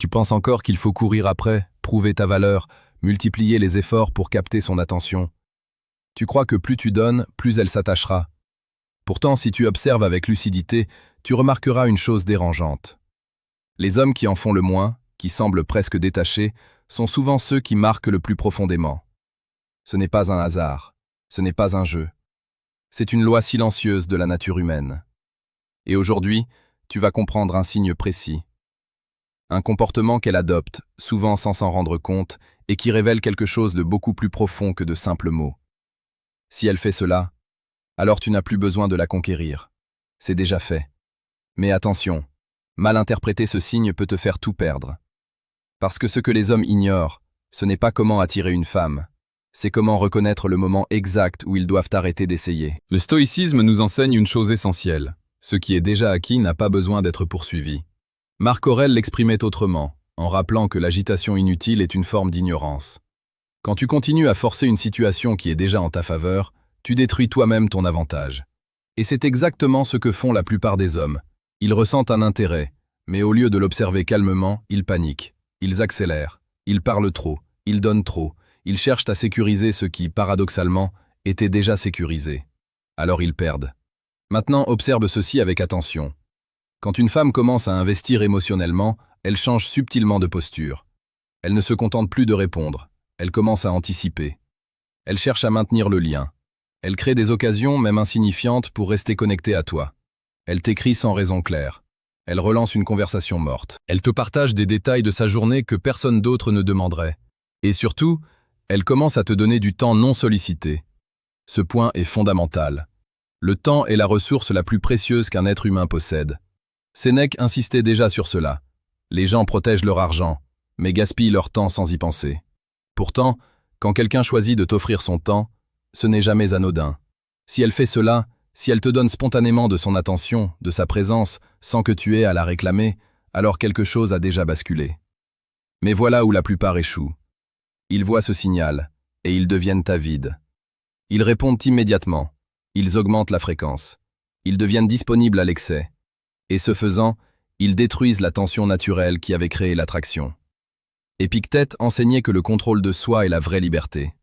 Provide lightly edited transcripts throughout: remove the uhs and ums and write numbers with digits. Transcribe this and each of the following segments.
Tu penses encore qu'il faut courir après, prouver ta valeur, multiplier les efforts pour capter son attention. Tu crois que plus tu donnes, plus elle s'attachera. Pourtant, si tu observes avec lucidité, tu remarqueras une chose dérangeante. Les hommes qui en font le moins, qui semblent presque détachés, sont souvent ceux qui marquent le plus profondément. Ce n'est pas un hasard, ce n'est pas un jeu. C'est une loi silencieuse de la nature humaine. Et aujourd'hui, tu vas comprendre un signe précis. Un comportement qu'elle adopte, souvent sans s'en rendre compte, et qui révèle quelque chose de beaucoup plus profond que de simples mots. Si elle fait cela, alors tu n'as plus besoin de la conquérir. C'est déjà fait. Mais attention, mal interpréter ce signe peut te faire tout perdre. Parce que ce que les hommes ignorent, ce n'est pas comment attirer une femme, c'est comment reconnaître le moment exact où ils doivent arrêter d'essayer. Le stoïcisme nous enseigne une chose essentielle. Ce qui est déjà acquis n'a pas besoin d'être poursuivi. Marc Aurèle l'exprimait autrement, en rappelant que l'agitation inutile est une forme d'ignorance. Quand tu continues à forcer une situation qui est déjà en ta faveur, tu détruis toi-même ton avantage. Et c'est exactement ce que font la plupart des hommes. Ils ressentent un intérêt, mais au lieu de l'observer calmement, ils paniquent. Ils accélèrent, ils parlent trop, ils donnent trop, ils cherchent à sécuriser ce qui, paradoxalement, était déjà sécurisé. Alors ils perdent. Maintenant, observe ceci avec attention. Quand une femme commence à investir émotionnellement, elle change subtilement de posture. Elle ne se contente plus de répondre, elle commence à anticiper. Elle cherche à maintenir le lien. Elle crée des occasions, même insignifiantes, pour rester connectée à toi. Elle t'écrit sans raison claire. Elle relance une conversation morte. Elle te partage des détails de sa journée que personne d'autre ne demanderait. Et surtout, elle commence à te donner du temps non sollicité. Ce point est fondamental. Le temps est la ressource la plus précieuse qu'un être humain possède. Sénèque insistait déjà sur cela. Les gens protègent leur argent, mais gaspillent leur temps sans y penser. Pourtant, quand quelqu'un choisit de t'offrir son temps, ce n'est jamais anodin. Si elle fait cela, si elle te donne spontanément de son attention, de sa présence, sans que tu aies à la réclamer, alors quelque chose a déjà basculé. Mais voilà où la plupart échouent. Ils voient ce signal, et ils deviennent avides. Ils répondent immédiatement. Ils augmentent la fréquence. Ils deviennent disponibles à l'excès. Et ce faisant, ils détruisent la tension naturelle qui avait créé l'attraction. Épictète enseignait que le contrôle de soi est la vraie liberté.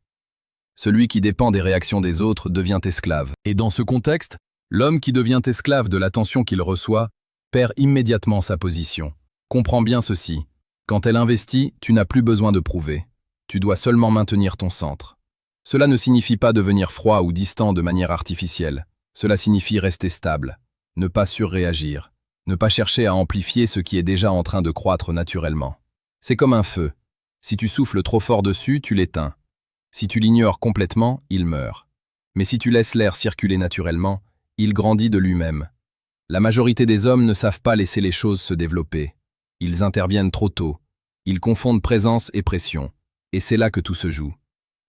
Celui qui dépend des réactions des autres devient esclave. Et dans ce contexte, l'homme qui devient esclave de l'attention qu'il reçoit perd immédiatement sa position. Comprends bien ceci. Quand elle investit, tu n'as plus besoin de prouver. Tu dois seulement maintenir ton centre. Cela ne signifie pas devenir froid ou distant de manière artificielle. Cela signifie rester stable, ne pas surréagir, ne pas chercher à amplifier ce qui est déjà en train de croître naturellement. C'est comme un feu. Si tu souffles trop fort dessus, tu l'éteins. Si tu l'ignores complètement, il meurt. Mais si tu laisses l'air circuler naturellement, il grandit de lui-même. La majorité des hommes ne savent pas laisser les choses se développer. Ils interviennent trop tôt. Ils confondent présence et pression. Et c'est là que tout se joue.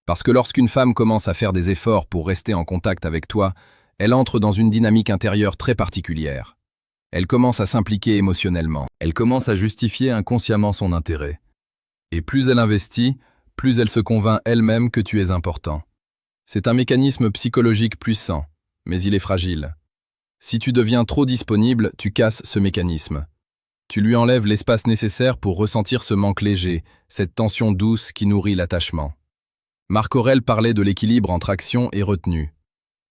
Parce que lorsqu'une femme commence à faire des efforts pour rester en contact avec toi, elle entre dans une dynamique intérieure très particulière. Elle commence à s'impliquer émotionnellement. Elle commence à justifier inconsciemment son intérêt. Et plus elle investit, plus elle se convainc elle-même que tu es important. C'est un mécanisme psychologique puissant, mais il est fragile. Si tu deviens trop disponible, tu casses ce mécanisme. Tu lui enlèves l'espace nécessaire pour ressentir ce manque léger, cette tension douce qui nourrit l'attachement. Marc Aurèle parlait de l'équilibre entre action et retenue.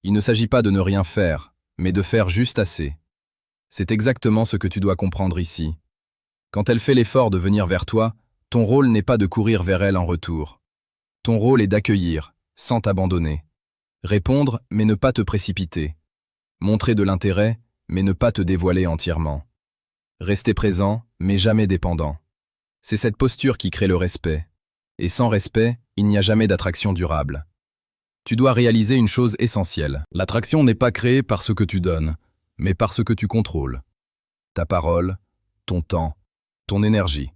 Il ne s'agit pas de ne rien faire, mais de faire juste assez. C'est exactement ce que tu dois comprendre ici. Quand elle fait l'effort de venir vers toi, ton rôle n'est pas de courir vers elle en retour. Ton rôle est d'accueillir, sans t'abandonner. Répondre, mais ne pas te précipiter. Montrer de l'intérêt, mais ne pas te dévoiler entièrement. Rester présent, mais jamais dépendant. C'est cette posture qui crée le respect. Et sans respect, il n'y a jamais d'attraction durable. Tu dois réaliser une chose essentielle. L'attraction n'est pas créée par ce que tu donnes, mais par ce que tu contrôles. Ta parole, ton temps, ton énergie.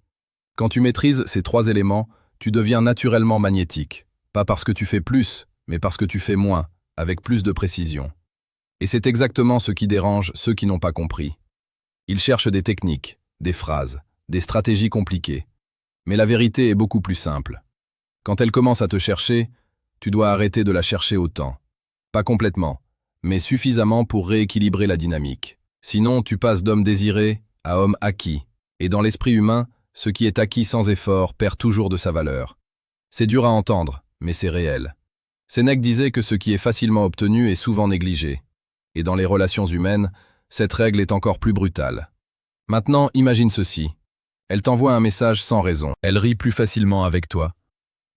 Quand tu maîtrises ces 3 éléments, tu deviens naturellement magnétique. Pas parce que tu fais plus, mais parce que tu fais moins, avec plus de précision. Et c'est exactement ce qui dérange ceux qui n'ont pas compris. Ils cherchent des techniques, des phrases, des stratégies compliquées. Mais la vérité est beaucoup plus simple. Quand elle commence à te chercher, tu dois arrêter de la chercher autant. Pas complètement, mais suffisamment pour rééquilibrer la dynamique. Sinon, tu passes d'homme désiré à homme acquis. Et dans l'esprit humain, ce qui est acquis sans effort perd toujours de sa valeur. C'est dur à entendre, mais c'est réel. Sénèque disait que ce qui est facilement obtenu est souvent négligé. Et dans les relations humaines, cette règle est encore plus brutale. Maintenant, imagine ceci. Elle t'envoie un message sans raison. Elle rit plus facilement avec toi.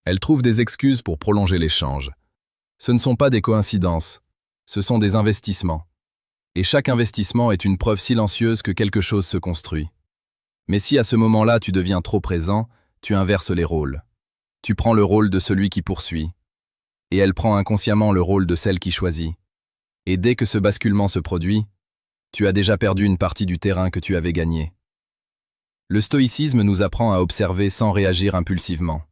Elle trouve des excuses pour prolonger l'échange. Ce ne sont pas des coïncidences, ce sont des investissements. Et chaque investissement est une preuve silencieuse que quelque chose se construit. Mais si à ce moment-là tu deviens trop présent, tu inverses les rôles. Tu prends le rôle de celui qui poursuit. Et elle prend inconsciemment le rôle de celle qui choisit. Et dès que ce basculement se produit, tu as déjà perdu une partie du terrain que tu avais gagné. Le stoïcisme nous apprend à observer sans réagir impulsivement.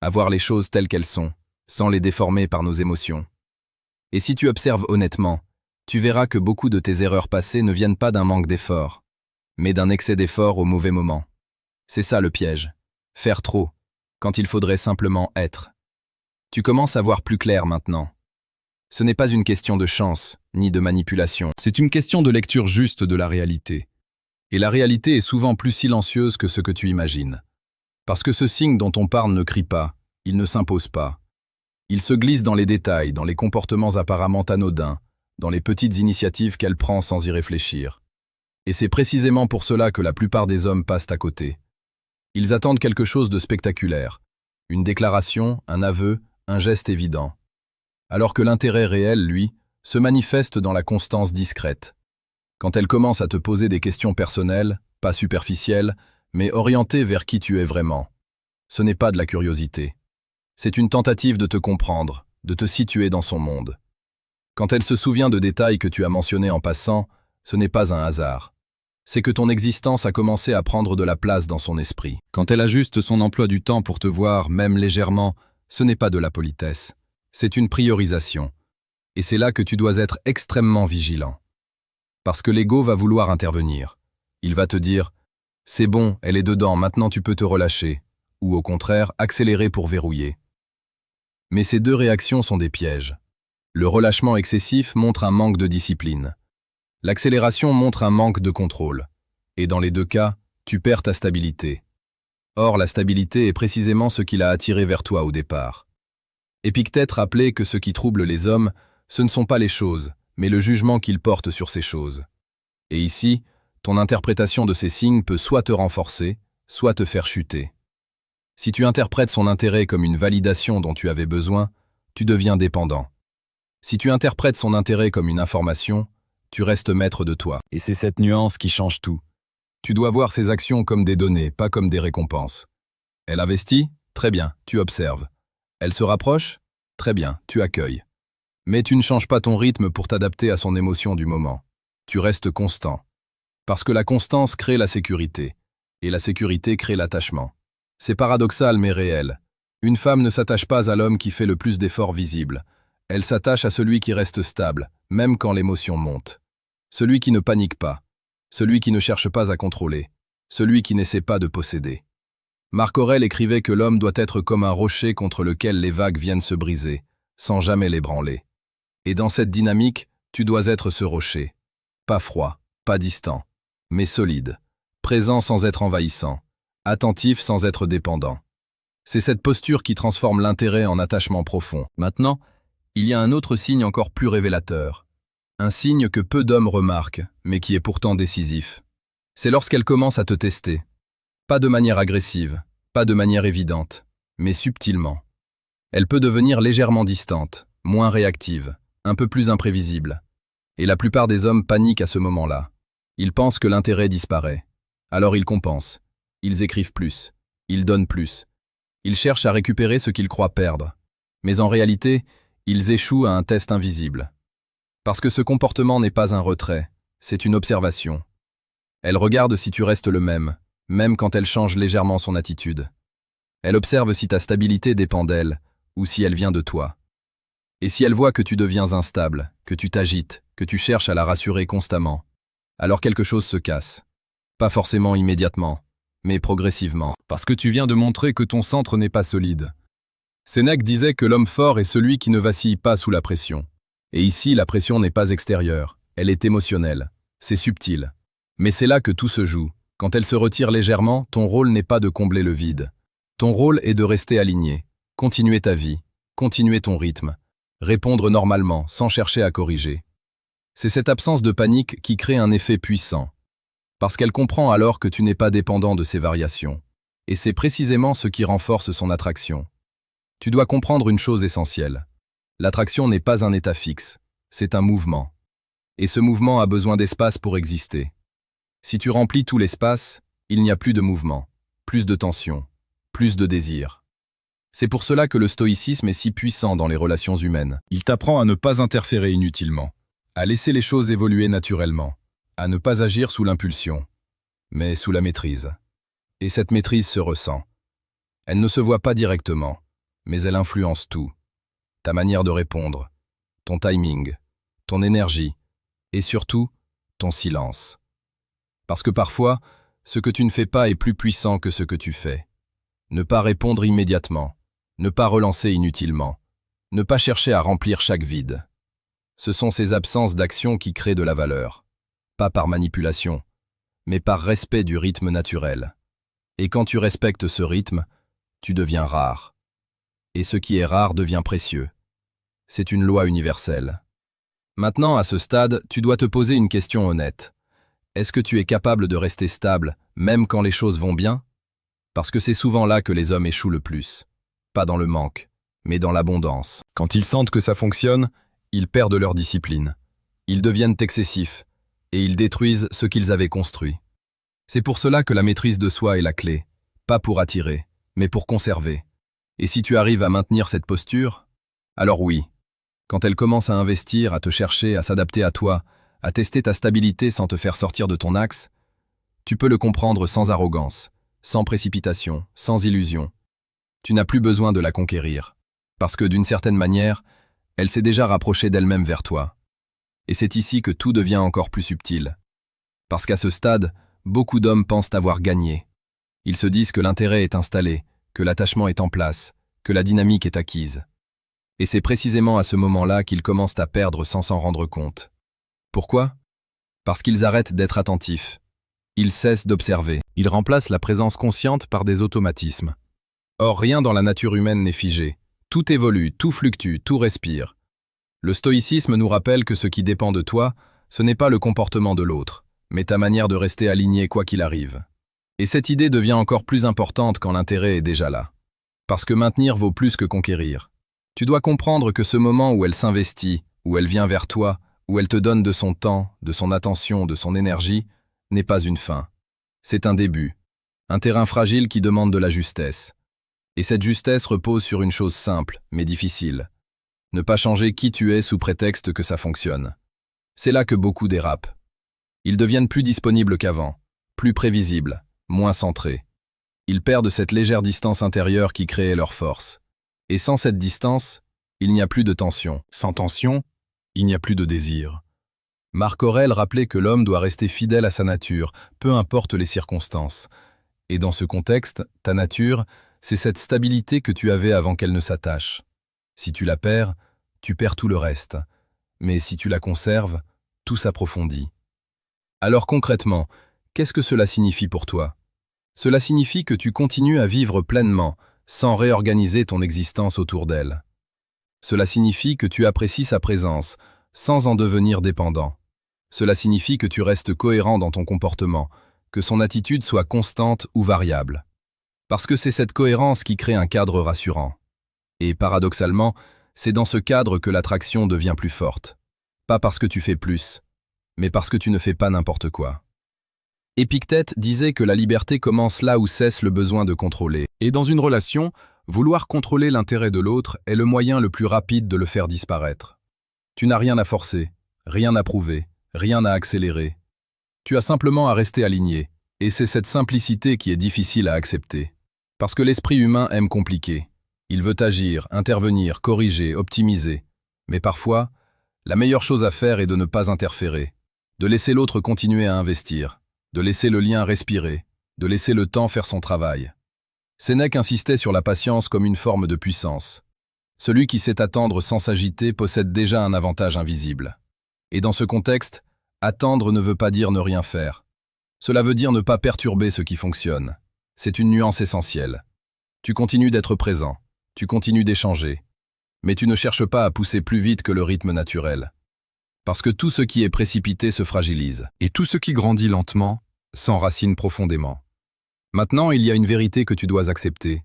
À voir les choses telles qu'elles sont, sans les déformer par nos émotions. Et si tu observes honnêtement, tu verras que beaucoup de tes erreurs passées ne viennent pas d'un manque d'effort, mais d'un excès d'effort au mauvais moment. C'est ça le piège. Faire trop, quand il faudrait simplement être. Tu commences à voir plus clair maintenant. Ce n'est pas une question de chance, ni de manipulation. C'est une question de lecture juste de la réalité. Et la réalité est souvent plus silencieuse que ce que tu imagines. Parce que ce signe dont on parle ne crie pas, il ne s'impose pas. Il se glisse dans les détails, dans les comportements apparemment anodins, dans les petites initiatives qu'elle prend sans y réfléchir. Et c'est précisément pour cela que la plupart des hommes passent à côté. Ils attendent quelque chose de spectaculaire. Une déclaration, un aveu, un geste évident. Alors que l'intérêt réel, lui, se manifeste dans la constance discrète. Quand elle commence à te poser des questions personnelles, pas superficielles, mais orientées vers qui tu es vraiment. Ce n'est pas de la curiosité. C'est une tentative de te comprendre, de te situer dans son monde. Quand elle se souvient de détails que tu as mentionnés en passant, ce n'est pas un hasard. C'est que ton existence a commencé à prendre de la place dans son esprit. Quand elle ajuste son emploi du temps pour te voir, même légèrement, ce n'est pas de la politesse. C'est une priorisation. Et c'est là que tu dois être extrêmement vigilant. Parce que l'ego va vouloir intervenir. Il va te dire « C'est bon, elle est dedans, maintenant tu peux te relâcher » ou au contraire, accélérer pour verrouiller. Mais ces deux réactions sont des pièges. Le relâchement excessif montre un manque de discipline. L'accélération montre un manque de contrôle. Et dans les deux cas, tu perds ta stabilité. Or, la stabilité est précisément ce qui l'a attiré vers toi au départ. Épictète rappelait que ce qui trouble les hommes, ce ne sont pas les choses, mais le jugement qu'ils portent sur ces choses. Et ici, ton interprétation de ces signes peut soit te renforcer, soit te faire chuter. Si tu interprètes son intérêt comme une validation dont tu avais besoin, tu deviens dépendant. Si tu interprètes son intérêt comme une information, tu restes maître de toi. Et c'est cette nuance qui change tout. Tu dois voir ses actions comme des données, pas comme des récompenses. Elle investit? Très bien, tu observes. Elle se rapproche? Très bien, tu accueilles. Mais tu ne changes pas ton rythme pour t'adapter à son émotion du moment. Tu restes constant. Parce que la constance crée la sécurité, et la sécurité crée l'attachement. C'est paradoxal mais réel. Une femme ne s'attache pas à l'homme qui fait le plus d'efforts visibles. Elle s'attache à celui qui reste stable, même quand l'émotion monte. Celui qui ne panique pas. Celui qui ne cherche pas à contrôler. Celui qui n'essaie pas de posséder. Marc Aurèle écrivait que l'homme doit être comme un rocher contre lequel les vagues viennent se briser, sans jamais l'ébranler. Et dans cette dynamique, tu dois être ce rocher. Pas froid, pas distant, mais solide. Présent sans être envahissant. Attentif sans être dépendant. C'est cette posture qui transforme l'intérêt en attachement profond. Maintenant, il y a un autre signe encore plus révélateur. Un signe que peu d'hommes remarquent, mais qui est pourtant décisif. C'est lorsqu'elle commence à te tester. Pas de manière agressive, pas de manière évidente, mais subtilement. Elle peut devenir légèrement distante, moins réactive, un peu plus imprévisible. Et la plupart des hommes paniquent à ce moment-là. Ils pensent que l'intérêt disparaît. Alors ils compensent. Ils écrivent plus. Ils donnent plus. Ils cherchent à récupérer ce qu'ils croient perdre. Mais en réalité, ils échouent à un test invisible. Parce que ce comportement n'est pas un retrait, c'est une observation. Elle regarde si tu restes le même quand elle change légèrement son attitude. Elle observe si ta stabilité dépend d'elle, ou si elle vient de toi. Et si elle voit que tu deviens instable, que tu t'agites, que tu cherches à la rassurer constamment, alors quelque chose se casse. Pas forcément immédiatement, mais progressivement. Parce que tu viens de montrer que ton centre n'est pas solide. Sénèque disait que l'homme fort est celui qui ne vacille pas sous la pression. Et ici, la pression n'est pas extérieure, elle est émotionnelle. C'est subtil. Mais c'est là que tout se joue, Quand elle se retire légèrement, ton rôle n'est pas de combler le vide. Ton rôle est de rester aligné, continuer ta vie, continuer ton rythme, répondre normalement, sans chercher à corriger. C'est cette absence de panique qui crée un effet puissant. Parce qu'elle comprend alors que tu n'es pas dépendant de ces variations. Et c'est précisément ce qui renforce son attraction. Tu dois comprendre une chose essentielle. L'attraction n'est pas un état fixe, c'est un mouvement. Et ce mouvement a besoin d'espace pour exister. Si tu remplis tout l'espace, il n'y a plus de mouvement, plus de tension, plus de désir. C'est pour cela que le stoïcisme est si puissant dans les relations humaines. Il t'apprend à ne pas interférer inutilement, à laisser les choses évoluer naturellement, à ne pas agir sous l'impulsion, mais sous la maîtrise. Et cette maîtrise se ressent. Elle ne se voit pas directement, mais elle influence tout. Ta manière de répondre, ton timing, ton énergie, et surtout, ton silence. Parce que parfois, ce que tu ne fais pas est plus puissant que ce que tu fais. Ne pas répondre immédiatement, ne pas relancer inutilement, ne pas chercher à remplir chaque vide. Ce sont ces absences d'action qui créent de la valeur. Pas par manipulation, mais par respect du rythme naturel. Et quand tu respectes ce rythme, tu deviens rare. Et ce qui est rare devient précieux. C'est une loi universelle. Maintenant, à ce stade, tu dois te poser une question honnête. Est-ce que tu es capable de rester stable, même quand les choses vont bien? Parce que c'est souvent là que les hommes échouent le plus. Pas dans le manque, mais dans l'abondance. Quand ils sentent que ça fonctionne, ils perdent leur discipline. Ils deviennent excessifs, et ils détruisent ce qu'ils avaient construit. C'est pour cela que la maîtrise de soi est la clé, pas pour attirer, mais pour conserver. Et si tu arrives à maintenir cette posture, alors oui, quand elle commence à investir, à te chercher, à s'adapter à toi, à tester ta stabilité sans te faire sortir de ton axe, tu peux le comprendre sans arrogance, sans précipitation, sans illusion. Tu n'as plus besoin de la conquérir, parce que d'une certaine manière, elle s'est déjà rapprochée d'elle-même vers toi. Et c'est ici que tout devient encore plus subtil. Parce qu'à ce stade, beaucoup d'hommes pensent avoir gagné. Ils se disent que l'intérêt est installé, que l'attachement est en place, que la dynamique est acquise. Et c'est précisément à ce moment-là qu'ils commencent à perdre sans s'en rendre compte. Pourquoi? Parce qu'ils arrêtent d'être attentifs. Ils cessent d'observer. Ils remplacent la présence consciente par des automatismes. Or, rien dans la nature humaine n'est figé. Tout évolue, tout fluctue, tout respire. Le stoïcisme nous rappelle que ce qui dépend de toi, ce n'est pas le comportement de l'autre, mais ta manière de rester aligné quoi qu'il arrive. Et cette idée devient encore plus importante quand l'intérêt est déjà là. Parce que maintenir vaut plus que conquérir. Tu dois comprendre que ce moment où elle s'investit, où elle vient vers toi, où elle te donne de son temps, de son attention, de son énergie, n'est pas une fin. C'est un début. Un terrain fragile qui demande de la justesse. Et cette justesse repose sur une chose simple, mais difficile. Ne pas changer qui tu es sous prétexte que ça fonctionne. C'est là que beaucoup dérapent. Ils deviennent plus disponibles qu'avant, plus prévisibles, moins centrés. Ils perdent cette légère distance intérieure qui créait leur force. Et sans cette distance, il n'y a plus de tension. Sans tension, il n'y a plus de désir. Marc Aurèle rappelait que l'homme doit rester fidèle à sa nature, peu importe les circonstances. Et dans ce contexte, ta nature, c'est cette stabilité que tu avais avant qu'elle ne s'attache. Si tu la perds, tu perds tout le reste. Mais si tu la conserves, tout s'approfondit. Alors concrètement, qu'est-ce que cela signifie pour toi? Cela signifie que tu continues à vivre pleinement, sans réorganiser ton existence autour d'elle. Cela signifie que tu apprécies sa présence, sans en devenir dépendant. Cela signifie que tu restes cohérent dans ton comportement, que son attitude soit constante ou variable. Parce que c'est cette cohérence qui crée un cadre rassurant. Et paradoxalement, c'est dans ce cadre que l'attraction devient plus forte. Pas parce que tu fais plus, mais parce que tu ne fais pas n'importe quoi. Épictète disait que la liberté commence là où cesse le besoin de contrôler. Et dans une relation, vouloir contrôler l'intérêt de l'autre est le moyen le plus rapide de le faire disparaître. Tu n'as rien à forcer, rien à prouver, rien à accélérer. Tu as simplement à rester aligné, et c'est cette simplicité qui est difficile à accepter. Parce que l'esprit humain aime compliquer. Il veut agir, intervenir, corriger, optimiser. Mais parfois, la meilleure chose à faire est de ne pas interférer, de laisser l'autre continuer à investir, de laisser le lien respirer, de laisser le temps faire son travail. Sénèque insistait sur la patience comme une forme de puissance. Celui qui sait attendre sans s'agiter possède déjà un avantage invisible. Et dans ce contexte, attendre ne veut pas dire ne rien faire. Cela veut dire ne pas perturber ce qui fonctionne. C'est une nuance essentielle. Tu continues d'être présent, tu continues d'échanger, mais tu ne cherches pas à pousser plus vite que le rythme naturel. Parce que tout ce qui est précipité se fragilise, et tout ce qui grandit lentement s'enracine profondément. Maintenant, il y a une vérité que tu dois accepter.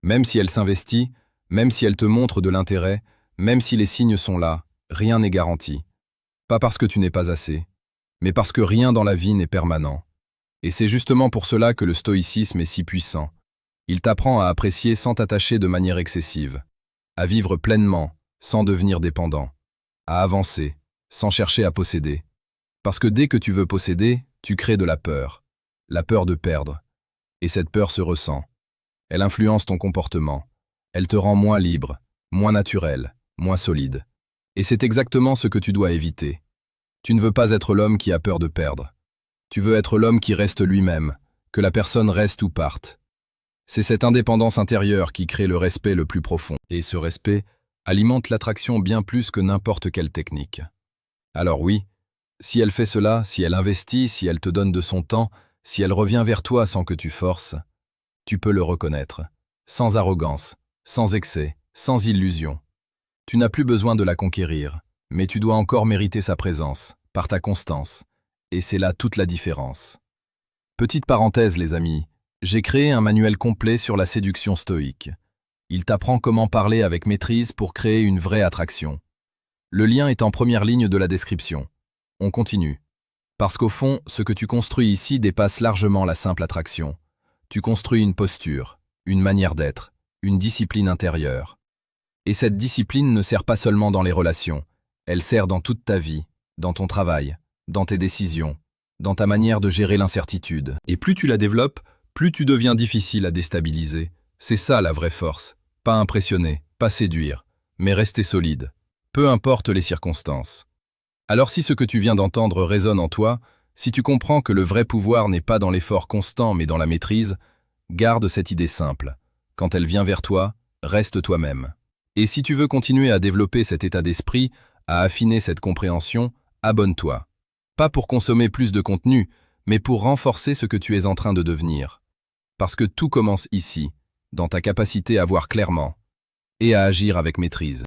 Même si elle s'investit, même si elle te montre de l'intérêt, même si les signes sont là, rien n'est garanti. Pas parce que tu n'es pas assez, mais parce que rien dans la vie n'est permanent. Et c'est justement pour cela que le stoïcisme est si puissant. Il t'apprend à apprécier sans t'attacher de manière excessive, à vivre pleinement, sans devenir dépendant, à avancer, sans chercher à posséder. Parce que dès que tu veux posséder, tu crées de la peur de perdre. Et cette peur se ressent. Elle influence ton comportement. Elle te rend moins libre, moins naturel, moins solide. Et c'est exactement ce que tu dois éviter. Tu ne veux pas être l'homme qui a peur de perdre. Tu veux être l'homme qui reste lui-même, que la personne reste ou parte. C'est cette indépendance intérieure qui crée le respect le plus profond. Et ce respect alimente l'attraction bien plus que n'importe quelle technique. Alors oui, si elle fait cela, si elle investit, si elle te donne de son temps, si elle revient vers toi sans que tu forces, tu peux le reconnaître, sans arrogance, sans excès, sans illusion. Tu n'as plus besoin de la conquérir, mais tu dois encore mériter sa présence, par ta constance. Et c'est là toute la différence. Petite parenthèse les amis, j'ai créé un manuel complet sur la séduction stoïque. Il t'apprend comment parler avec maîtrise pour créer une vraie attraction. Le lien est en première ligne de la description. On continue. Parce qu'au fond, ce que tu construis ici dépasse largement la simple attraction. Tu construis une posture, une manière d'être, une discipline intérieure. Et cette discipline ne sert pas seulement dans les relations, elle sert dans toute ta vie, dans ton travail, dans tes décisions, dans ta manière de gérer l'incertitude. Et plus tu la développes, plus tu deviens difficile à déstabiliser. C'est ça la vraie force. Pas impressionner, pas séduire, mais rester solide. Peu importe les circonstances. Alors si ce que tu viens d'entendre résonne en toi, si tu comprends que le vrai pouvoir n'est pas dans l'effort constant mais dans la maîtrise, garde cette idée simple. Quand elle vient vers toi, reste toi-même. Et si tu veux continuer à développer cet état d'esprit, à affiner cette compréhension, abonne-toi. Pas pour consommer plus de contenu, mais pour renforcer ce que tu es en train de devenir. Parce que tout commence ici, dans ta capacité à voir clairement et à agir avec maîtrise.